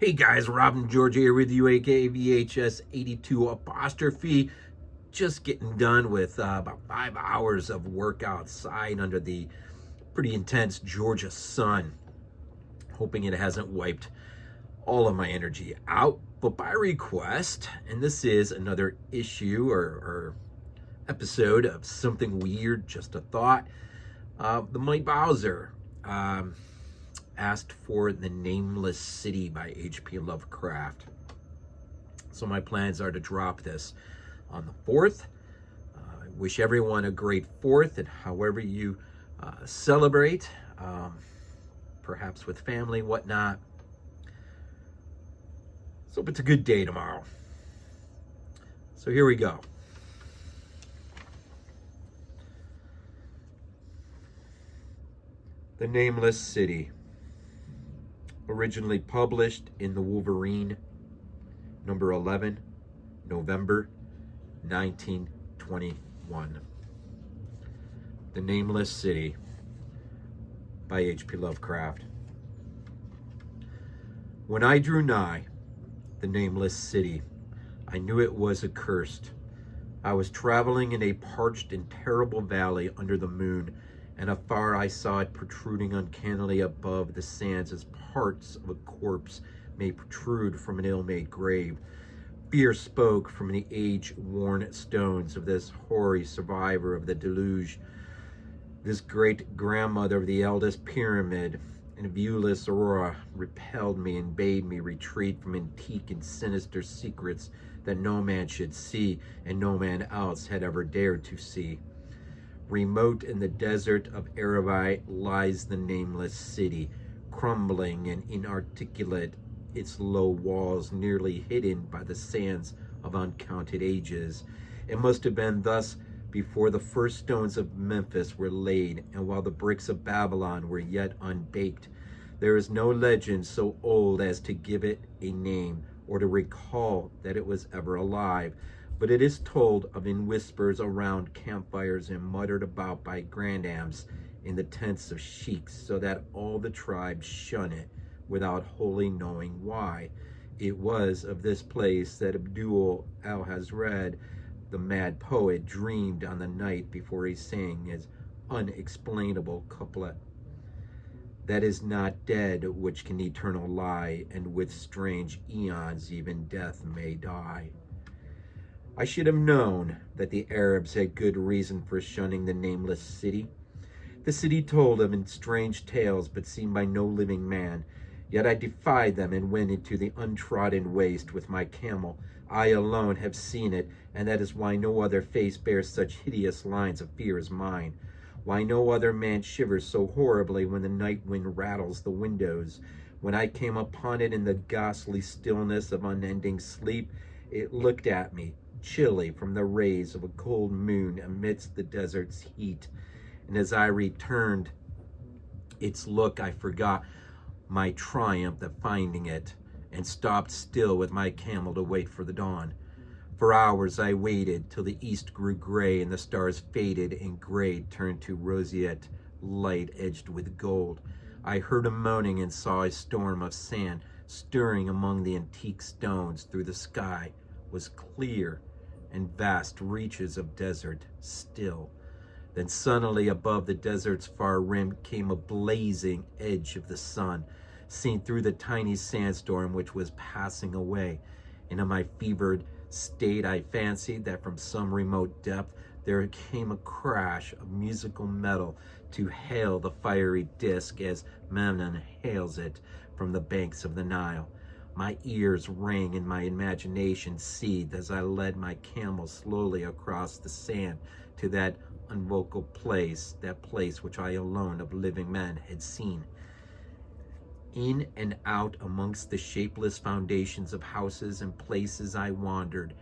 Hey guys, Robin George here with you, aka VHS 82 apostrophe. Just getting done with about 5 hours of work outside under the pretty intense Georgia sun. Hoping it hasn't wiped all of my energy out, but by request, and this is another issue or episode of Something Weird, Just a Thought. TheMiteBowser asked for The Nameless City by H.P. Lovecraft. So my plans are to drop this on the 4th. I wish everyone a great 4th, and however you celebrate, perhaps with family, whatnot. So it's a good day tomorrow. So here we go. The Nameless City. Originally published in the Wolverine, number 11, November 1921. The Nameless City by H.P. Lovecraft. When I drew nigh the Nameless City, I knew it was accursed. I was traveling in a parched and terrible valley under the moon, and afar I saw it protruding uncannily above the sands as parts of a corpse may protrude from an ill-made grave. Fear spoke from the age-worn stones of this hoary survivor of the deluge, this great-grandmother of the eldest pyramid, and viewless aurora repelled me and bade me retreat from antique and sinister secrets that no man should see and no man else had ever dared to see. Remote in the desert of Arabi lies the Nameless City, crumbling and inarticulate, its low walls nearly hidden by the sands of uncounted ages. It must have been thus before the first stones of Memphis were laid, and while the bricks of Babylon were yet unbaked. There is no legend so old as to give it a name, or to recall that it was ever alive, but it is told of in whispers around campfires and muttered about by grandams in the tents of sheiks, so that all the tribes shun it without wholly knowing why. It was of this place that Abdul al-Hazred, the mad poet, dreamed on the night before he sang his unexplainable couplet. That is not dead which can eternal lie, and with strange eons even death may die. I should have known that the Arabs had good reason for shunning the Nameless City. The city told of in strange tales, but seen by no living man. Yet I defied them and went into the untrodden waste with my camel. I alone have seen it, and that is why no other face bears such hideous lines of fear as mine. Why no other man shivers so horribly when the night wind rattles the windows. When I came upon it in the ghastly stillness of unending sleep, it looked at me, chilly from the rays of a cold moon amidst the desert's heat. And as I returned its look, I forgot my triumph at finding it, and stopped still with my camel to wait for the dawn. For hours I waited, till the east grew gray and the stars faded and gray turned to roseate light edged with gold. I heard a moaning and saw a storm of sand stirring among the antique stones. Through the sky was clear and vast reaches of desert still. Then suddenly above the desert's far rim came a blazing edge of the sun, seen through the tiny sandstorm which was passing away. And in my fevered state I fancied that from some remote depth there came a crash of musical metal to hail the fiery disk as Memnon hails it from the banks of the Nile. My ears rang and my imagination seethed as I led my camel slowly across the sand to that unvocal place, that place which I alone of living men had seen. In and out amongst the shapeless foundations of houses and places I wandered,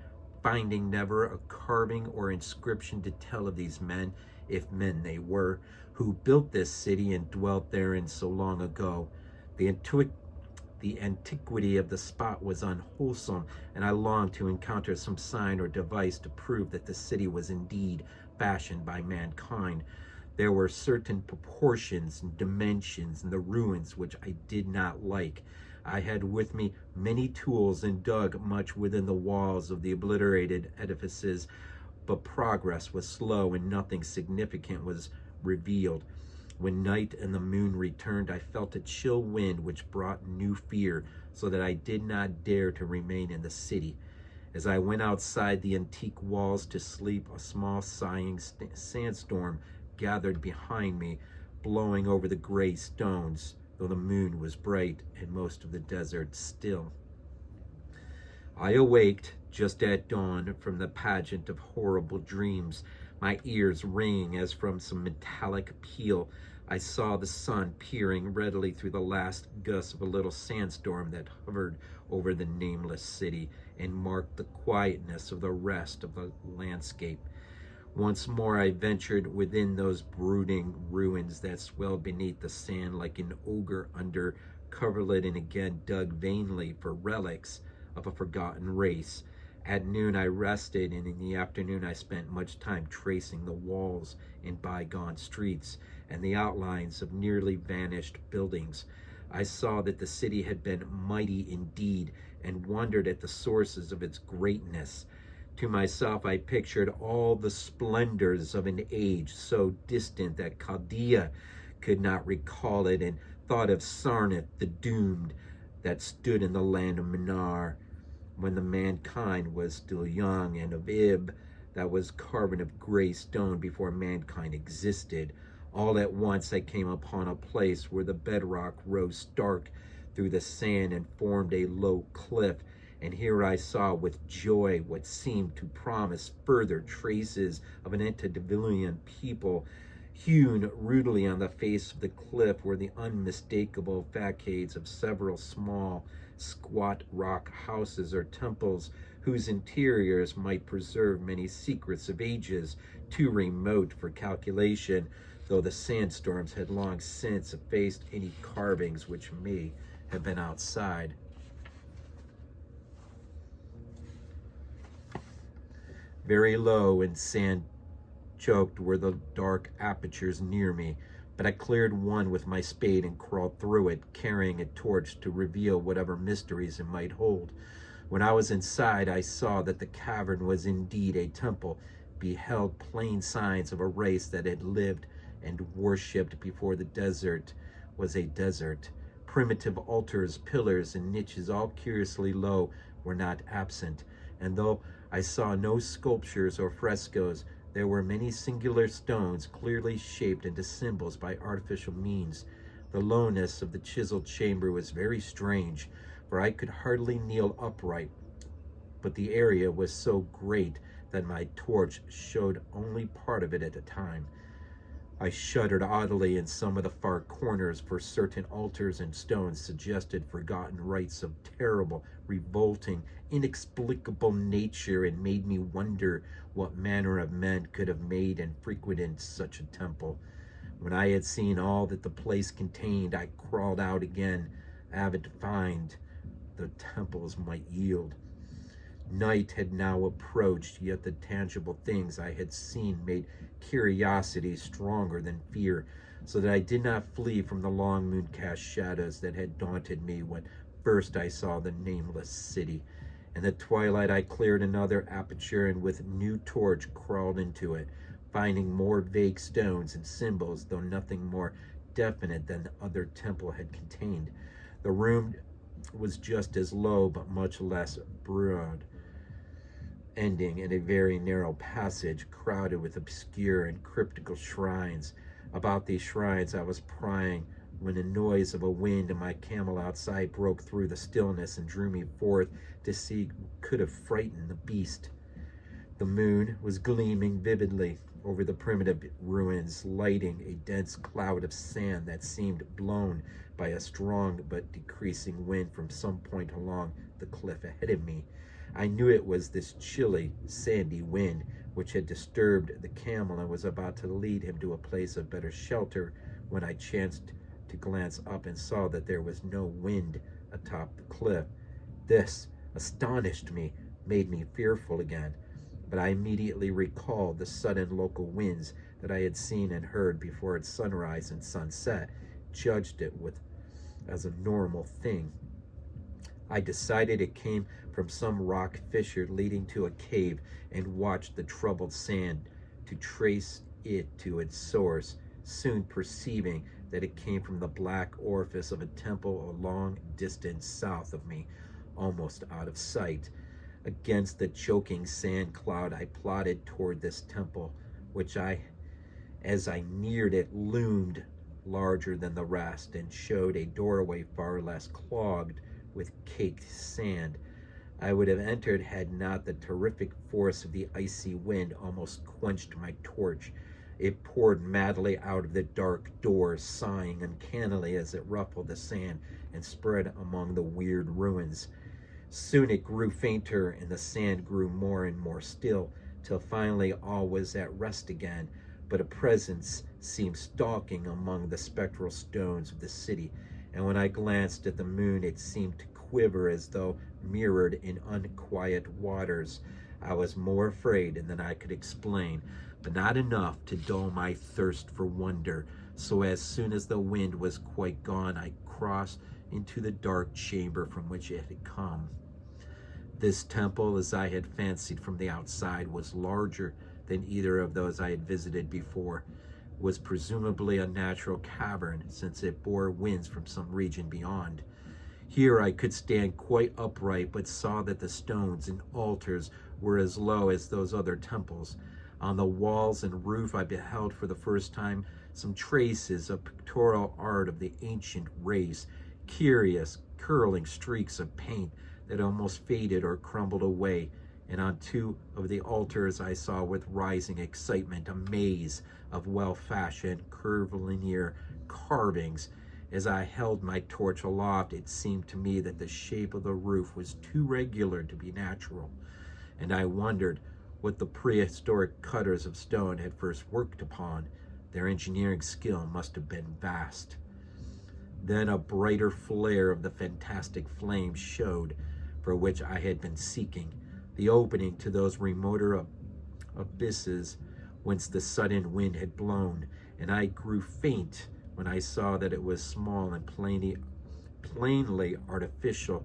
finding never a carving or inscription to tell of these men, if men they were, who built this city and dwelt therein so long ago. The antiquity of the spot was unwholesome, and I longed to encounter some sign or device to prove that the city was indeed fashioned by mankind. There were certain proportions and dimensions in the ruins which I did not like. I had with me many tools and dug much within the walls of the obliterated edifices, but progress was slow and nothing significant was revealed. When night and the moon returned, I felt a chill wind which brought new fear, so that I did not dare to remain in the city. As I went outside the antique walls to sleep, a small sighing sandstorm gathered behind me, blowing over the gray stones, though the moon was bright and most of the desert still. I awaked just at dawn from the pageant of horrible dreams, my ears ringing as from some metallic peal. I saw the sun peering readily through the last gust of a little sandstorm that hovered over the nameless city and marked the quietness of the rest of the landscape. Once more I ventured within those brooding ruins that swelled beneath the sand like an ogre under coverlet, and again dug vainly for relics of a forgotten race. At noon I rested, and in the afternoon I spent much time tracing the walls and bygone streets and the outlines of nearly vanished buildings. I saw that the city had been mighty indeed, and wondered at the sources of its greatness. To myself I pictured all the splendors of an age so distant that Chaldea could not recall it, and thought of Sarnath the doomed that stood in the land of Minar when the mankind was still young, and of Ib that was carven of gray stone before mankind existed. All at once I came upon a place where the bedrock rose stark through the sand and formed a low cliff, and here I saw with joy what seemed to promise further traces of an antediluvian people. Hewn rudely on the face of the cliff were the unmistakable facades of several small, squat rock houses or temples, whose interiors might preserve many secrets of ages too remote for calculation, though the sandstorms had long since effaced any carvings which may have been outside. Very low and sand-choked were the dark apertures near me, but I cleared one with my spade and crawled through it, carrying a torch to reveal whatever mysteries it might hold. When I was inside, I saw that the cavern was indeed a temple, beheld plain signs of a race that had lived and worshipped before the desert was a desert. Primitive altars, pillars, and niches, all curiously low, were not absent, and though I saw no sculptures or frescoes, there were many singular stones clearly shaped into symbols by artificial means. The lowness of the chiseled chamber was very strange, for I could hardly kneel upright, but the area was so great that my torch showed only part of it at a time. I shuddered oddly in some of the far corners, for certain altars and stones suggested forgotten rites of terrible, revolting, inexplicable nature, and made me wonder what manner of men could have made and frequented such a temple. When I had seen all that the place contained, I crawled out again, avid to find the temples might yield. Night had now approached, yet the tangible things I had seen made curiosity stronger than fear, so that I did not flee from the long moon-cast shadows that had daunted me when first I saw the nameless city. In the twilight I cleared another aperture, and with new torch crawled into it, finding more vague stones and symbols, though nothing more definite than the other temple had contained. The room was just as low, but much less broad, ending in a very narrow passage crowded with obscure and cryptical shrines. About these shrines I was prying when the noise of a wind and my camel outside broke through the stillness and drew me forth to see what could have frightened the beast. The moon was gleaming vividly over the primitive ruins, lighting a dense cloud of sand that seemed blown by a strong but decreasing wind from some point along the cliff ahead of me. I knew it was this chilly, sandy wind which had disturbed the camel and was about to lead him to a place of better shelter, when I chanced to glance up and saw that there was no wind atop the cliff. This astonished me, made me fearful again, but I immediately recalled the sudden local winds that I had seen and heard before its sunrise and sunset, judged it as a normal thing. I decided it came from some rock fissure leading to a cave and watched the troubled sand to trace it to its source, soon perceiving that it came from the black orifice of a temple a long distance south of me, almost out of sight. Against the choking sand cloud, I plodded toward this temple, which as I neared it, loomed larger than the rest and showed a doorway far less clogged with caked sand. I would have entered had not the terrific force of the icy wind almost quenched my torch. It poured madly out of the dark door, sighing uncannily as it ruffled the sand and spread among the weird ruins. Soon it grew fainter, and the sand grew more and more still, till finally all was at rest again, but a presence seemed stalking among the spectral stones of the city, and when I glanced at the moon it seemed to quiver as though mirrored in unquiet waters. I was more afraid than I could explain, but not enough to dull my thirst for wonder, so as soon as the wind was quite gone, I crossed into the dark chamber from which it had come. This temple, as I had fancied from the outside, was larger than either of those I had visited before. It was presumably a natural cavern, since it bore winds from some region beyond. Here I could stand quite upright, but saw that the stones and altars were as low as those other temples. On the walls and roof I beheld for the first time some traces of pictorial art of the ancient race, curious curling streaks of paint that almost faded or crumbled away, and on two of the altars I saw with rising excitement a maze of well-fashioned curvilinear carvings. As I held my torch aloft, it seemed to me that the shape of the roof was too regular to be natural, and I wondered what the prehistoric cutters of stone had first worked upon. Their engineering skill must have been vast. Then a brighter flare of the fantastic flame showed, for which I had been seeking, the opening to those remoter abysses whence the sudden wind had blown, and I grew faint when I saw that it was small and plainly artificial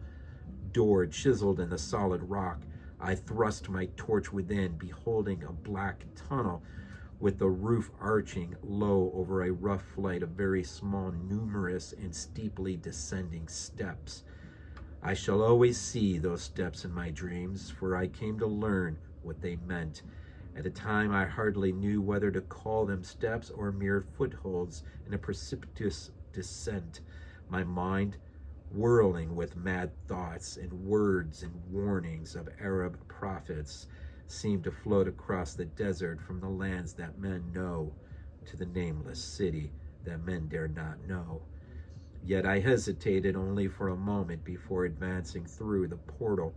door chiseled in the solid rock. I thrust my torch within, beholding a black tunnel with the roof arching low over a rough flight of very small, numerous, and steeply descending steps. I shall always see those steps in my dreams, for I came to learn what they meant. At a time I hardly knew whether to call them steps or mere footholds in a precipitous descent. My mind, whirling with mad thoughts and words and warnings of Arab prophets, seemed to float across the desert from the lands that men know to the nameless city that men dare not know. Yet I hesitated only for a moment before advancing through the portal,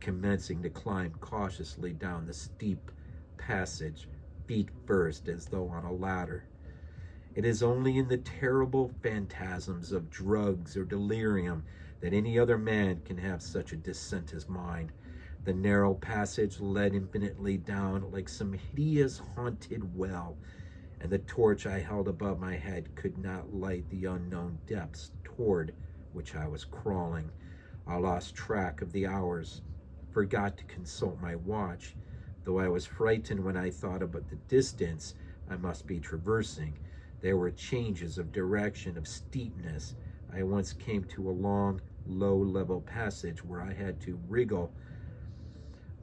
commencing to climb cautiously down the steep passage, feet first as though on a ladder. It is only in the terrible phantasms of drugs or delirium that any other man can have such a descent as mine. The narrow passage led infinitely down like some hideous haunted well, and the torch I held above my head could not light the unknown depths toward which I was crawling. I lost track of the hours, forgot to consult my watch, though I was frightened when I thought about the distance I must be traversing. There were changes of direction, of steepness. I once came to a long, low level passage where I had to wriggle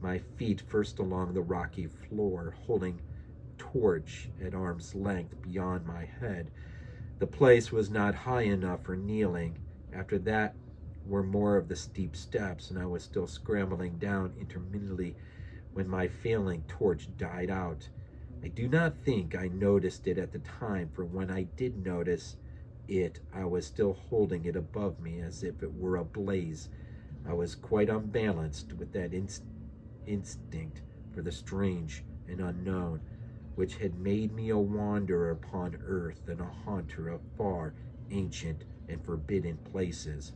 my feet first along the rocky floor, holding torch at arm's length beyond my head. The place was not high enough for kneeling. After that were more of the steep steps, and I was still scrambling down intermittently when my failing torch died out. I do not think I noticed it at the time, for when I did notice it, I was still holding it above me as if it were ablaze. I was quite unbalanced with that instinct for the strange and unknown, which had made me a wanderer upon earth and a haunter of far, ancient, and forbidden places.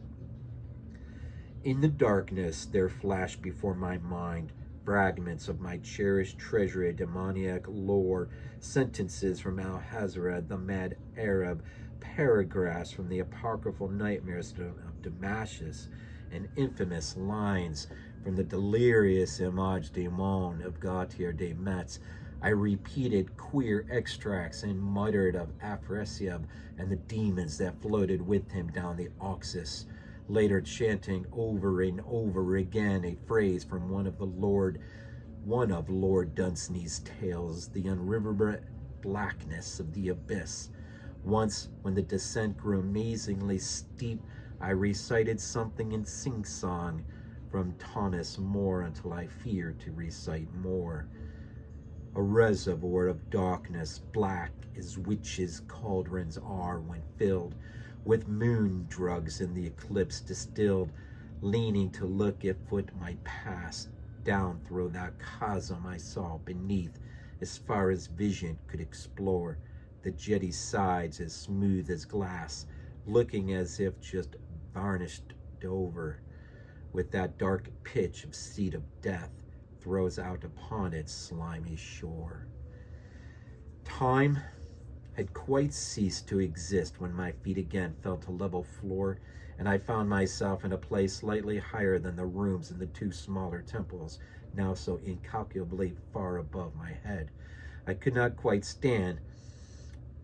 In the darkness there flashed before my mind fragments of my cherished treasury, demoniac lore, sentences from Al-Hazred, the mad Arab, paragraphs from the apocryphal nightmares of Damascus, and infamous lines from the delirious Image du Monde of Gautier de Metz. I repeated queer extracts and muttered of Afrasiab and the demons that floated with him down the Oxus, later chanting over and over again a phrase from one of Lord Dunsany's tales, the unriverable blackness of the abyss. Once, when the descent grew amazingly steep, I recited something in sing-song from Thomas More until I feared to recite more. A reservoir of darkness, black as witches' cauldrons are when filled, with moon drugs in the eclipse distilled, leaning to look if foot might pass down through that chasm I saw beneath, as far as vision could explore, the jetty sides as smooth as glass, looking as if just varnished over, with that dark pitch of seat of death throws out upon its slimy shore. Time had quite ceased to exist when my feet again fell to level floor, and I found myself in a place slightly higher than the rooms in the two smaller temples, now so incalculably far above my head. I could not quite stand,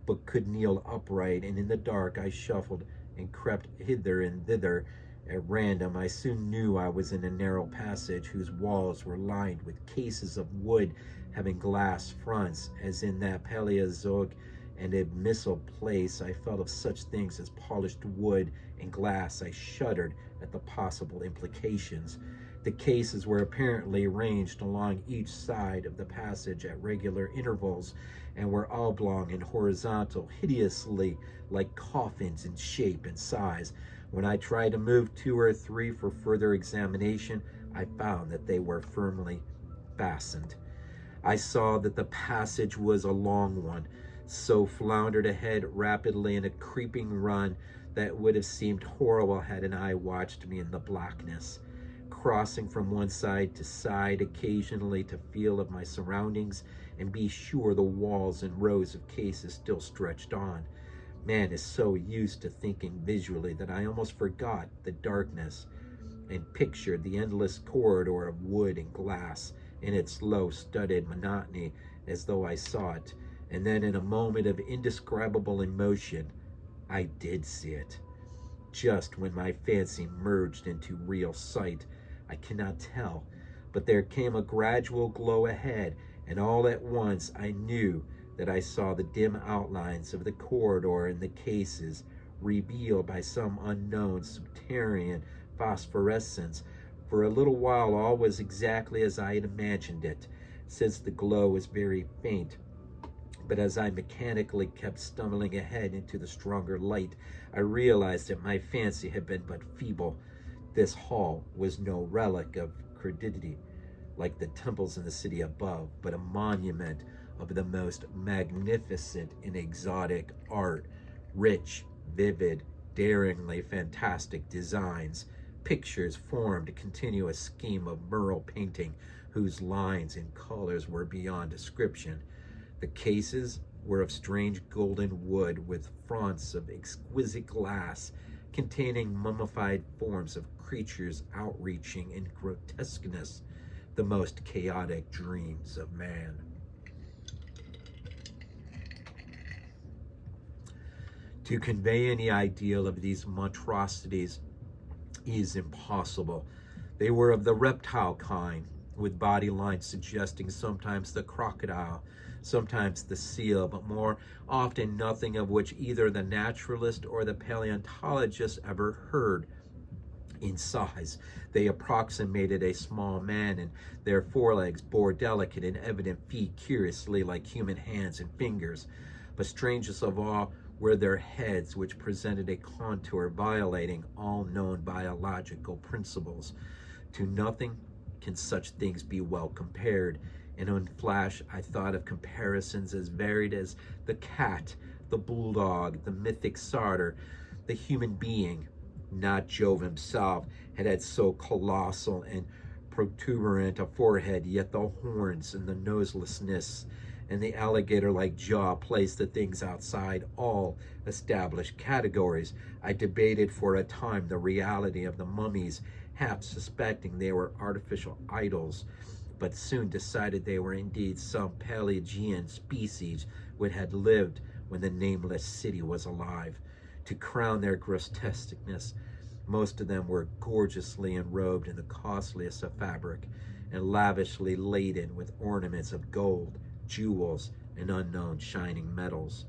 but could kneel upright, and in the dark I shuffled and crept hither and thither at random. I soon knew I was in a narrow passage whose walls were lined with cases of wood having glass fronts, as in that Paleozoic and abyssal place I felt of such things as polished wood and glass. I shuddered at the possible implications. The cases were apparently ranged along each side of the passage at regular intervals, and were oblong and horizontal, hideously like coffins in shape and size. When I tried to move two or three for further examination, I found that they were firmly fastened. I saw that the passage was a long one, so floundered ahead rapidly in a creeping run that would have seemed horrible had an eye watched me in the blackness, crossing from one side to side occasionally to feel of my surroundings and be sure the walls and rows of cases still stretched on. Man is so used to thinking visually that I almost forgot the darkness and pictured the endless corridor of wood and glass in its low studded monotony as though I saw it. And then in a moment of indescribable emotion, I did see it. Just when my fancy merged into real sight, I cannot tell, but there came a gradual glow ahead, and all at once I knew that I saw the dim outlines of the corridor and the cases, revealed by some unknown subterranean phosphorescence. For a little while all was exactly as I had imagined it, since the glow was very faint. But as I mechanically kept stumbling ahead into the stronger light, I realized that my fancy had been but feeble. This hall was no relic of crudity, like the temples in the city above, but a monument of the most magnificent and exotic art, rich, vivid, daringly fantastic designs. Pictures formed a continuous scheme of mural painting whose lines and colors were beyond description. The cases were of strange golden wood with fronts of exquisite glass, containing mummified forms of creatures outreaching in grotesqueness, the most chaotic dreams of man. To convey any ideal of these monstrosities is impossible. They were of the reptile kind, with body lines suggesting sometimes the crocodile, sometimes the seal, but more often nothing of which either the naturalist or the paleontologist ever heard. In size, they approximated a small man, and their forelegs bore delicate and evident feet curiously like human hands and fingers. But strangest of all were their heads, which presented a contour violating all known biological principles. To nothing can such things be well compared, and in flash I thought of comparisons as varied as the cat, the bulldog, the mythic satyr, the human being. Not Jove himself had so colossal and protuberant a forehead, yet the horns and the noselessness and the alligator-like jaw placed the things outside all established categories. I debated for a time the reality of the mummies, half suspecting they were artificial idols, but soon decided they were indeed some Pelagian species which had lived when the Nameless City was alive. To crown their grotesqueness, most of them were gorgeously enrobed in the costliest of fabric and lavishly laden with ornaments of gold, jewels, and unknown shining metals.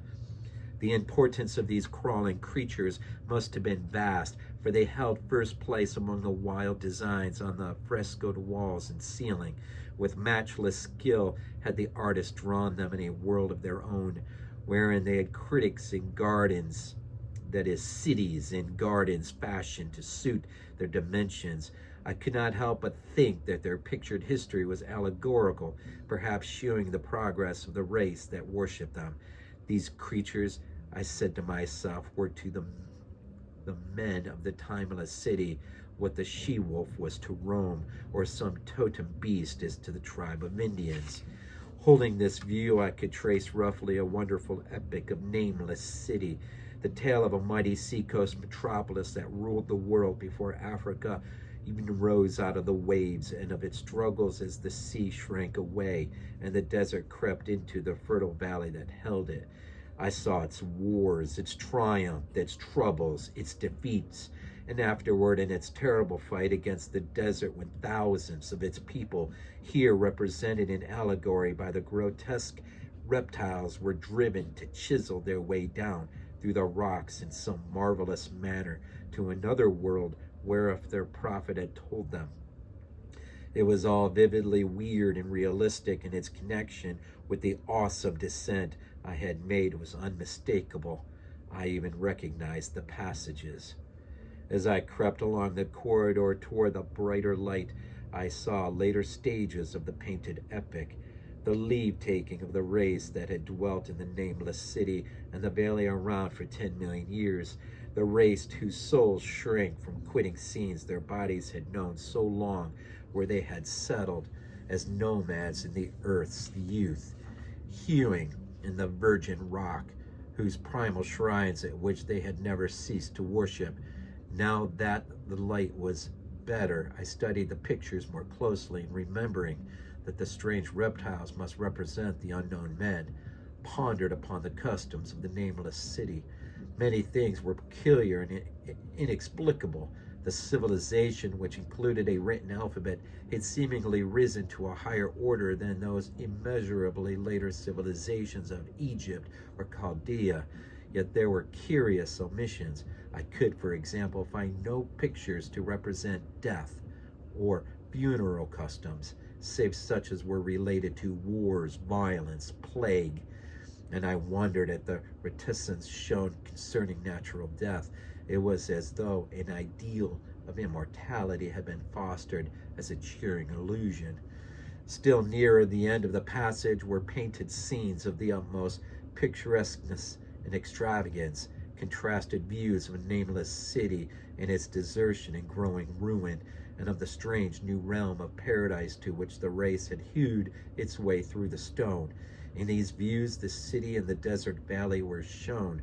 The importance of these crawling creatures must have been vast, for they held first place among the wild designs on the frescoed walls and ceiling. With matchless skill had the artists drawn them in a world of their own, wherein they had critics in gardens, that is, cities and gardens fashioned to suit their dimensions. I could not help but think that their pictured history was allegorical, perhaps showing the progress of the race that worshipped them. These creatures, I said to myself, were to the men of the timeless city what the she-wolf was to Rome, or some totem beast is to the tribe of Indians. Holding this view, I could trace roughly a wonderful epic of Nameless City, the tale of a mighty seacoast metropolis that ruled the world before Africa even rose out of the waves, and of its struggles as the sea shrank away and the desert crept into the fertile valley that held it. I saw its wars, its triumph, its troubles, its defeats, and afterward in its terrible fight against the desert when thousands of its people, here represented in allegory by the grotesque reptiles, were driven to chisel their way down through the rocks in some marvelous manner to another world whereof their prophet had told them. It was all vividly weird and realistic, and its connection with the awesome descent I had made was unmistakable. I even recognized the passages. As I crept along the corridor toward the brighter light, I saw later stages of the painted epic, the leave-taking of the race that had dwelt in the Nameless City and the valley around for 10 million years, the race whose souls shrank from quitting scenes their bodies had known so long, where they had settled as nomads in the earth's youth, hewing in the virgin rock, whose primal shrines at which they had never ceased to worship. Now that the light was better, I studied the pictures more closely, and remembering that the strange reptiles must represent the unknown men, pondered upon the customs of the Nameless City. Many things were peculiar and inexplicable. The civilization, which included a written alphabet, had seemingly risen to a higher order than those immeasurably later civilizations of Egypt or Chaldea. Yet there were curious omissions. I could, for example, find no pictures to represent death or funeral customs, save such as were related to wars, violence, plague, and I wondered at the reticence shown concerning natural death. It was as though an ideal of immortality had been fostered as a cheering illusion. Still nearer the end of the passage were painted scenes of the utmost picturesqueness and extravagance, contrasted views of a nameless city and its desertion and growing ruin, and of the strange new realm of paradise to which the race had hewed its way through the stone. In these views, the city and the desert valley were shown,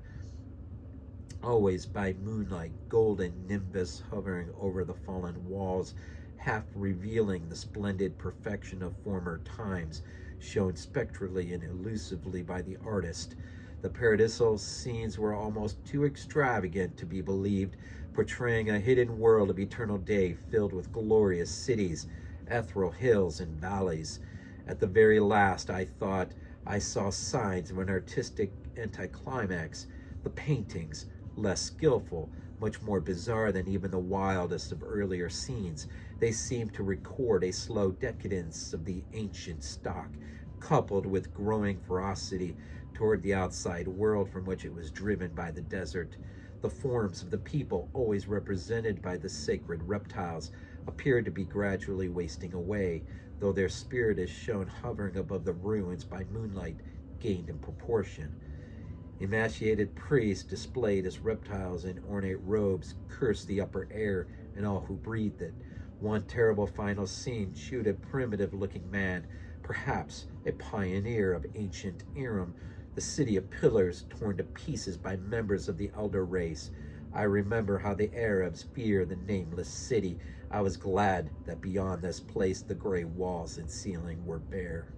always by moonlight, golden nimbus hovering over the fallen walls, half revealing the splendid perfection of former times, shown spectrally and elusively by the artist. The paradisal scenes were almost too extravagant to be believed, portraying a hidden world of eternal day filled with glorious cities, ethereal hills, and valleys. At the very last, I thought I saw signs of an artistic anticlimax. The paintings, less skillful, much more bizarre than even the wildest of earlier scenes. They seemed to record a slow decadence of the ancient stock, coupled with growing ferocity toward the outside world from which it was driven by the desert. The forms of the people, always represented by the sacred reptiles, appeared to be gradually wasting away, though their spirit is shown hovering above the ruins by moonlight gained in proportion. Emaciated priests displayed as reptiles in ornate robes cursed the upper air and all who breathed it, One terrible final scene showed a primitive-looking man, perhaps a pioneer of ancient Aram, the city of pillars torn to pieces by members of the elder race. I remember how the Arabs fear the nameless city. I was glad that beyond this place the gray walls and ceiling were bare.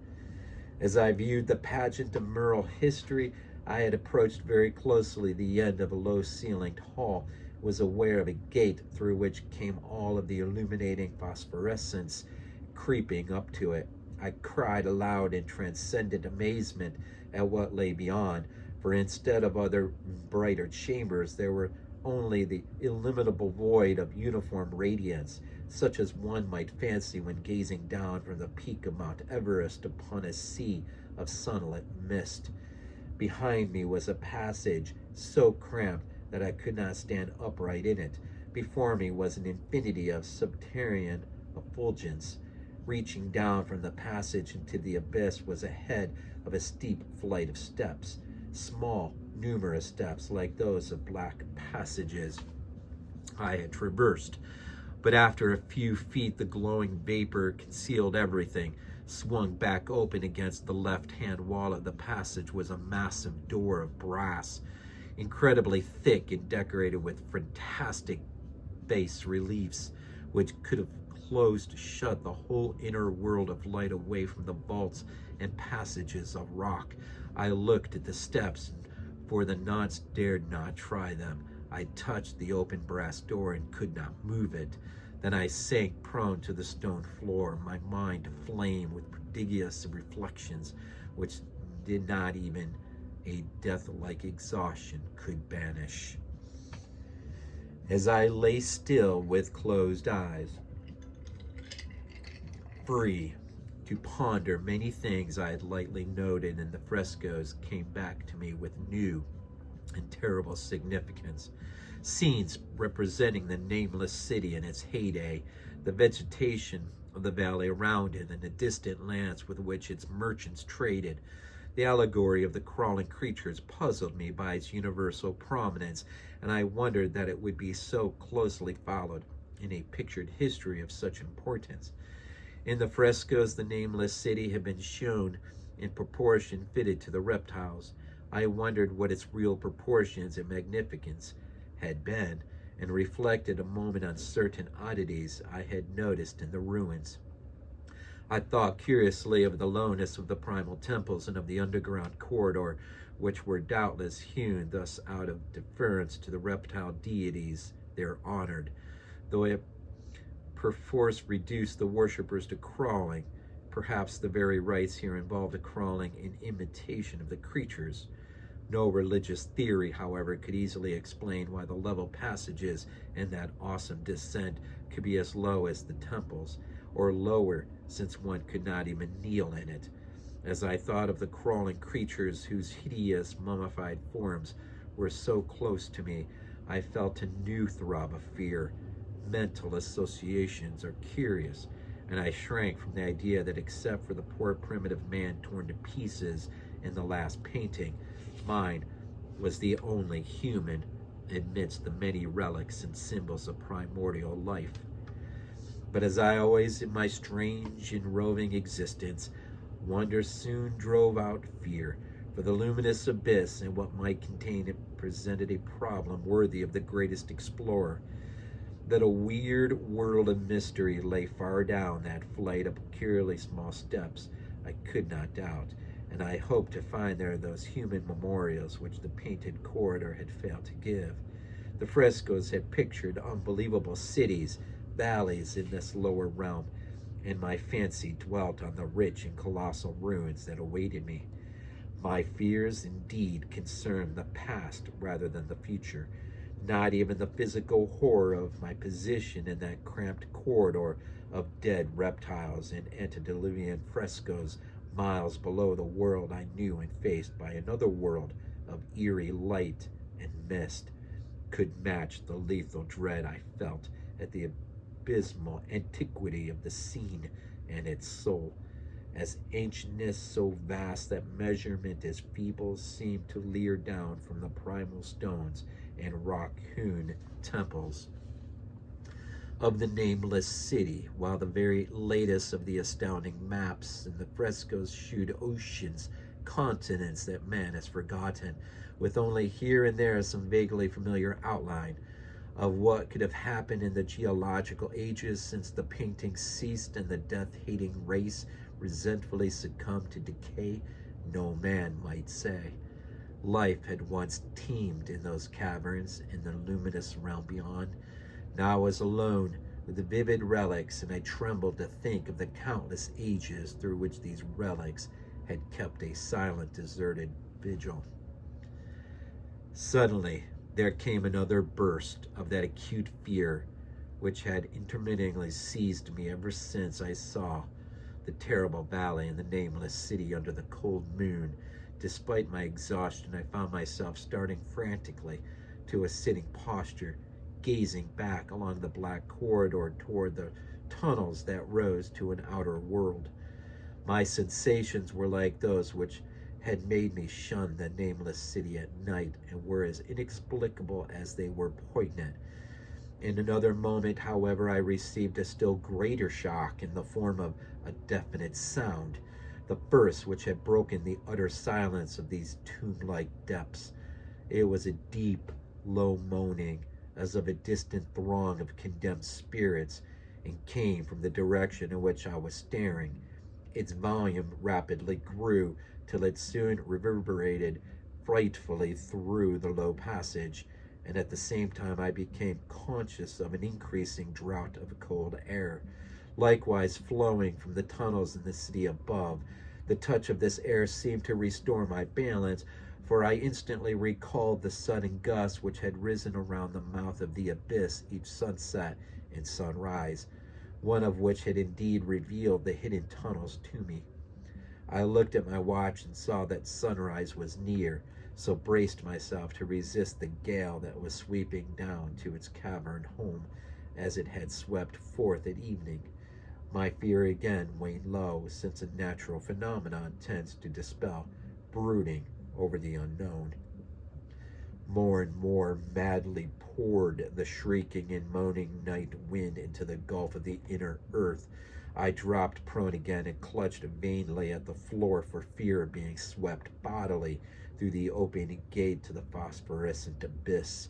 As I viewed the pageant of mural history, I had approached very closely the end of a low-ceilinged hall, was aware of a gate through which came all of the illuminating phosphorescence creeping up to it. I cried aloud in transcendent amazement at what lay beyond, for instead of other brighter chambers, there were only the illimitable void of uniform radiance, such as one might fancy when gazing down from the peak of Mount Everest upon a sea of sunlit mist. Behind me was a passage so cramped that I could not stand upright in it. Before me was an infinity of subterranean effulgence. Reaching down from the passage into the abyss was ahead of a steep flight of steps, small, numerous steps like those of black passages I had traversed. But after a few feet, the glowing vapor concealed everything. Swung back open against the left-hand wall of the passage was a massive door of brass, incredibly thick and decorated with fantastic bas reliefs, which could have closed shut the whole inner world of light away from the vaults and passages of rock. I looked at the steps, and for the nonce dared not try them. I touched the open brass door and could not move it. Then I sank prone to the stone floor, my mind aflame with prodigious reflections which did not even a death-like exhaustion could banish. As I lay still with closed eyes, free to ponder many things I had lightly noted in the frescoes came back to me with new and terrible significance. Scenes representing the nameless city in its heyday, the vegetation of the valley around it, and the distant lands with which its merchants traded. The allegory of the crawling creatures puzzled me by its universal prominence, and I wondered that it would be so closely followed in a pictured history of such importance. In the frescoes, the nameless city had been shown in proportion fitted to the reptiles. I wondered what its real proportions and magnificence had been, and reflected a moment on certain oddities I had noticed in the ruins. I thought curiously of the lowness of the primal temples and of the underground corridor, which were doubtless hewn thus out of deference to the reptile deities there honored, though it perforce reduced the worshippers to crawling. Perhaps the very rites here involved a crawling in imitation of the creatures. No religious theory, however, could easily explain why the level passages in that awesome descent could be as low as the temples, or lower, since one could not even kneel in it. As I thought of the crawling creatures whose hideous mummified forms were so close to me, I felt a new throb of fear. Mental associations are curious, and I shrank from the idea that except for the poor primitive man torn to pieces in the last painting, mine was the only human amidst the many relics and symbols of primordial life. But as I always in my strange and roving existence, wonder soon drove out fear, for the luminous abyss and what might contain it presented a problem worthy of the greatest explorer. That a weird world of mystery lay far down that flight of peculiarly small steps, I could not doubt, and I hoped to find there those human memorials which the painted corridor had failed to give. The frescoes had pictured unbelievable cities, valleys in this lower realm, and my fancy dwelt on the rich and colossal ruins that awaited me. My fears indeed concerned the past rather than the future. Not even the physical horror of my position in that cramped corridor of dead reptiles and antediluvian frescoes miles below the world I knew and faced by another world of eerie light and mist could match the lethal dread I felt at the abysmal antiquity of the scene and its soul. As ancientness so vast that measurement as feeble seemed to leer down from the primal stones and rock-hewn temples of the Nameless City, while the very latest of the astounding maps and the frescoes shewed oceans, continents that man has forgotten, with only here and there some vaguely familiar outline of what could have happened in the geological ages since the painting ceased and the death-hating race resentfully succumbed to decay, no man might say. Life had once teemed in those caverns in the luminous realm beyond. Now I was alone with the vivid relics, and I trembled to think of the countless ages through which these relics had kept a silent, deserted vigil. Suddenly, there came another burst of that acute fear which had intermittently seized me ever since I saw the terrible valley and the nameless city under the cold moon. Despite my exhaustion, I found myself starting frantically to a sitting posture, gazing back along the black corridor toward the tunnels that rose to an outer world. My sensations were like those which had made me shun the nameless city at night, and were as inexplicable as they were poignant. In another moment, however, I received a still greater shock in the form of a definite sound, the first which had broken the utter silence of these tomb-like depths. It was a deep, low moaning, as of a distant throng of condemned spirits, and came from the direction in which I was staring. Its volume rapidly grew, till it soon reverberated frightfully through the low passage, and at the same time I became conscious of an increasing draught of cold air, likewise flowing from the tunnels in the city above. The touch of this air seemed to restore my balance, for I instantly recalled the sudden gusts which had risen around the mouth of the abyss each sunset and sunrise, one of which had indeed revealed the hidden tunnels to me. I looked at my watch and saw that sunrise was near, so braced myself to resist the gale that was sweeping down to its cavern home as it had swept forth at evening. My fear again waned low, since a natural phenomenon tends to dispel brooding over the unknown. More and more madly poured the shrieking and moaning night wind into the gulf of the inner earth. I dropped prone again and clutched vainly at the floor for fear of being swept bodily through the opening gate to the phosphorescent abyss.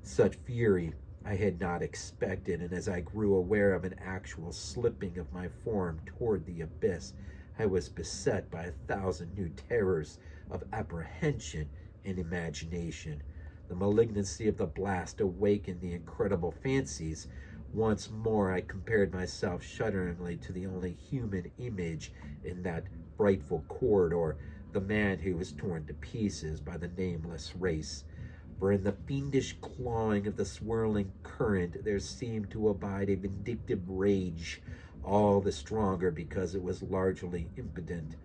Such fury I had not expected, and as I grew aware of an actual slipping of my form toward the abyss, I was beset by 1,000 new terrors of apprehension and imagination. The malignancy of the blast awakened the incredible fancies. Once more I compared myself shudderingly to the only human image in that frightful corridor, the man who was torn to pieces by the nameless race. For in the fiendish clawing of the swirling current there seemed to abide a vindictive rage, all the stronger because it was largely impotent.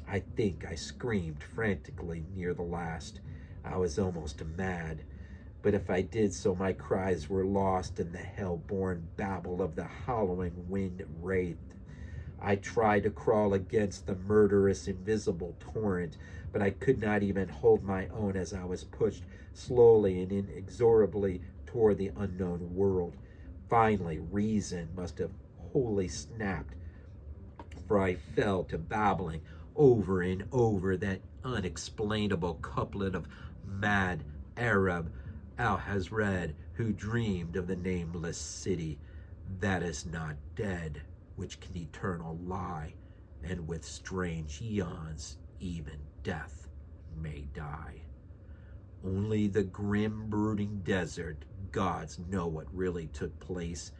I think I screamed frantically near the last. I was almost mad, but if I did so, my cries were lost in the hell-born babble of the howling wind wraith. I tried to crawl against the murderous invisible torrent, but I could not even hold my own as I was pushed slowly and inexorably toward the unknown world. Finally, reason must have wholly snapped, for I fell to babbling over and over that unexplainable couplet of mad Arab Alhazred, who dreamed of the nameless city that is not dead, which can eternal lie, and with strange eons even death may die. Only the grim brooding desert gods know what really took place,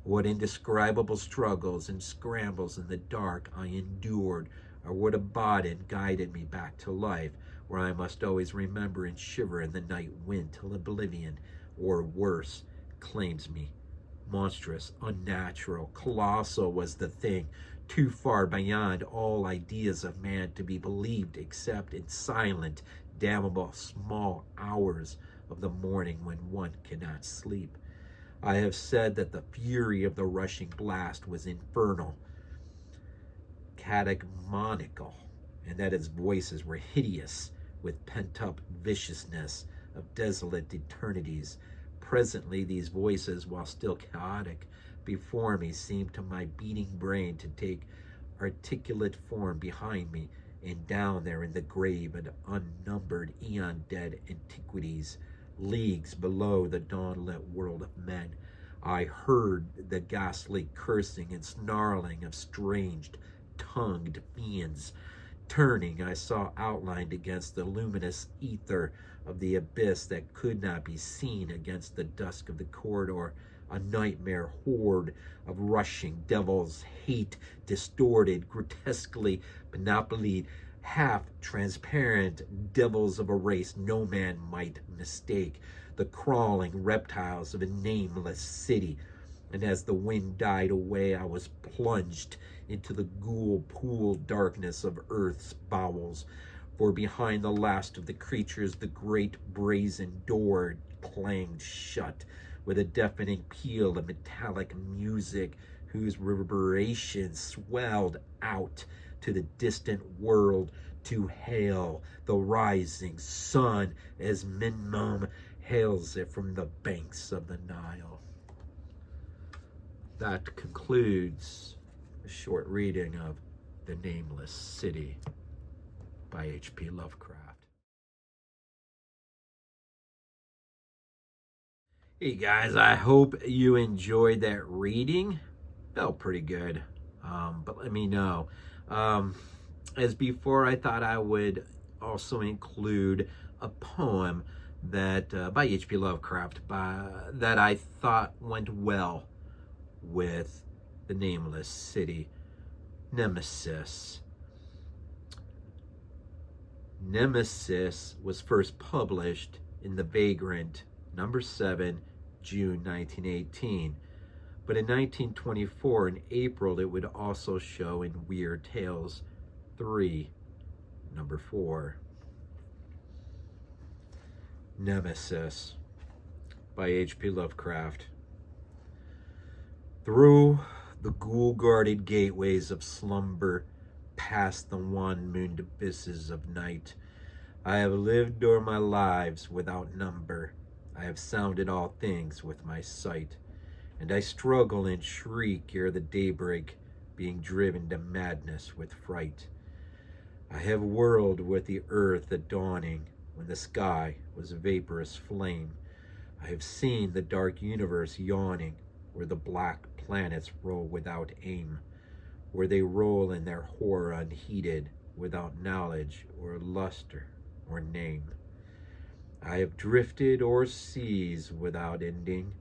what indescribable struggles and scrambles in the dark I endured, or what abode guided me back to life, where I must always remember and shiver in the night wind till oblivion, or worse, claims me. Monstrous, unnatural, colossal was the thing, too far beyond all ideas of man to be believed except in silent, damnable small hours of the morning when one cannot sleep. I have said that the fury of the rushing blast was infernal, catamonical, and that its voices were hideous with pent-up viciousness of desolate eternities. Presently these voices, while still chaotic, before me seemed to my beating brain to take articulate form behind me, and down there in the grave of unnumbered eon-dead antiquities, leagues below the dawn-lit world of men, I heard the ghastly cursing and snarling of strange, tongued fiends. Turning, I saw outlined against the luminous ether of the abyss that could not be seen against the dusk of the corridor, a nightmare horde of rushing devils, hate distorted, grotesquely monopolied, half-transparent devils of a race no man might mistake, the crawling reptiles of a nameless city. And as the wind died away, I was plunged into the ghoul pool darkness of earth's bowels. For behind the last of the creatures, the great brazen door clanged shut with a deafening peal of metallic music whose reverberations swelled out to the distant world, to hail the rising sun as Minmum hails it from the banks of the Nile. That concludes a short reading of The Nameless City by H.P. Lovecraft. Hey guys, I hope you enjoyed that reading. Felt pretty good, but let me know. As before, I thought I would also include a poem that by H.P. Lovecraft that I thought went well with The Nameless City. Nemesis. Nemesis was first published in The Vagrant, number 7, June 1918. But in 1924, in April, it would also show in Weird Tales 3, number 4. Nemesis by H.P. Lovecraft. Through the ghoul-guarded gateways of slumber, past the wan-mooned abysses of night, I have lived o'er my lives without number. I have sounded all things with my sight, and I struggle and shriek ere the daybreak, being driven to madness with fright. I have whirled with the earth at dawning, when the sky was a vaporous flame. I have seen the dark universe yawning, where the black planets roll without aim, where they roll in their horror unheeded, without knowledge or luster or name. I have drifted o'er seas without ending,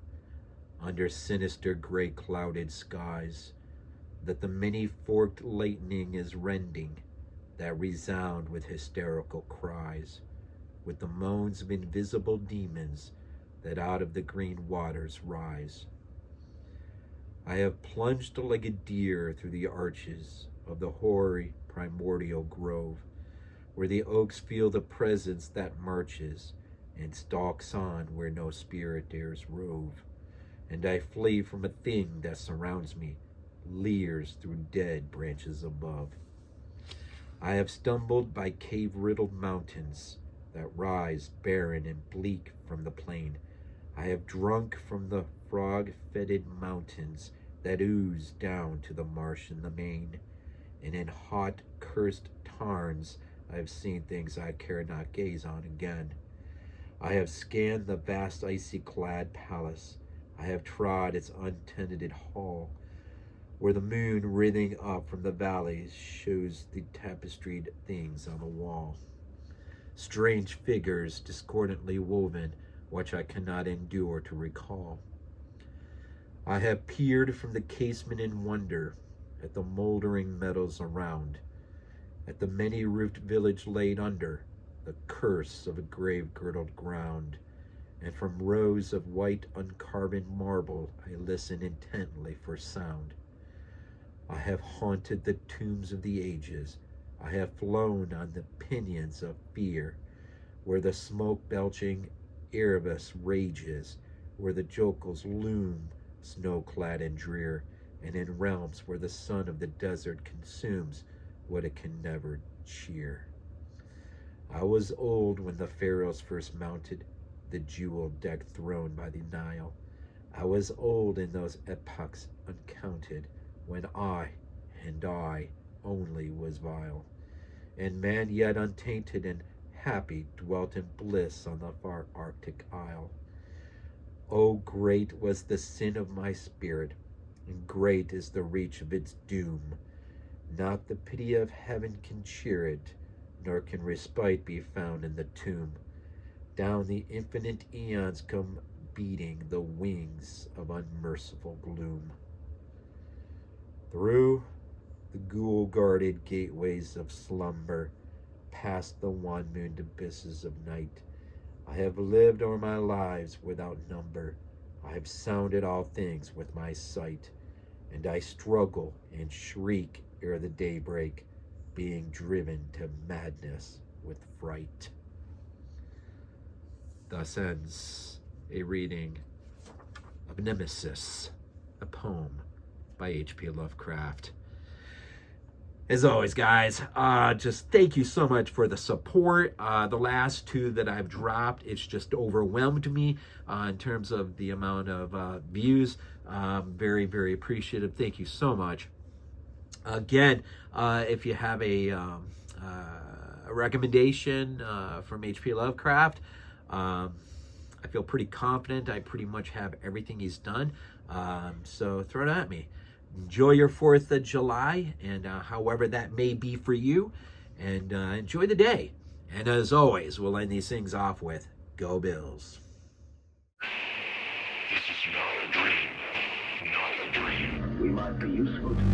under sinister gray clouded skies, that the many-forked lightning is rending, that resound with hysterical cries, with the moans of invisible demons that out of the green waters rise. I have plunged like a deer through the arches of the hoary primordial grove, where the oaks feel the presence that marches and stalks on where no spirit dares rove. And I flee from a thing that surrounds me, leers through dead branches above. I have stumbled by cave-riddled mountains that rise barren and bleak from the plain. I have drunk from the frog-fetid mountains that ooze down to the marsh in the main. And in hot, cursed tarns I have seen things I care not gaze on again. I have scanned the vast icy-clad palace. I have trod its untenanted hall, where the moon writhing up from the valleys shows the tapestried things on the wall. Strange figures discordantly woven, which I cannot endure to recall. I have peered from the casement in wonder at the moldering meadows around, at the many-roofed village laid under the curse of a grave-girdled ground, and from rows of white uncarboned marble I listen intently for sound. I have haunted the tombs of the ages. I have flown on the pinions of fear, where the smoke-belching Erebus rages, where the jokels loom snow-clad and drear, and in realms where the sun of the desert consumes what it can never cheer. I was old when the pharaohs first mounted the jewel-decked throne by the Nile. I was old in those epochs uncounted, when and I only was vile, and man yet untainted and happy dwelt in bliss on the far Arctic isle. Oh, great was the sin of my spirit, and great is the reach of its doom. Not the pity of heaven can cheer it, nor can respite be found in the tomb. Down the infinite eons come beating the wings of unmerciful gloom. Through the ghoul-guarded gateways of slumber, past the wan-mooned abysses of night, I have lived o'er my lives without number. I have sounded all things with my sight, and I struggle and shriek ere the daybreak, being driven to madness with fright. Thus ends a reading of Nemesis, a poem by H.P. Lovecraft. As always, guys, just thank you so much for the support. The last two that I've dropped, it's just overwhelmed me in terms of the amount of views. Very, very appreciative. Thank you so much. Again, if you have a recommendation from H.P. Lovecraft, I feel pretty confident. I pretty much have everything he's done. So throw it at me. Enjoy your 4th of July, and however that may be for you, and enjoy the day. And as always, we'll end these things off with Go Bills. This is not a dream. Not a dream. We might be useful to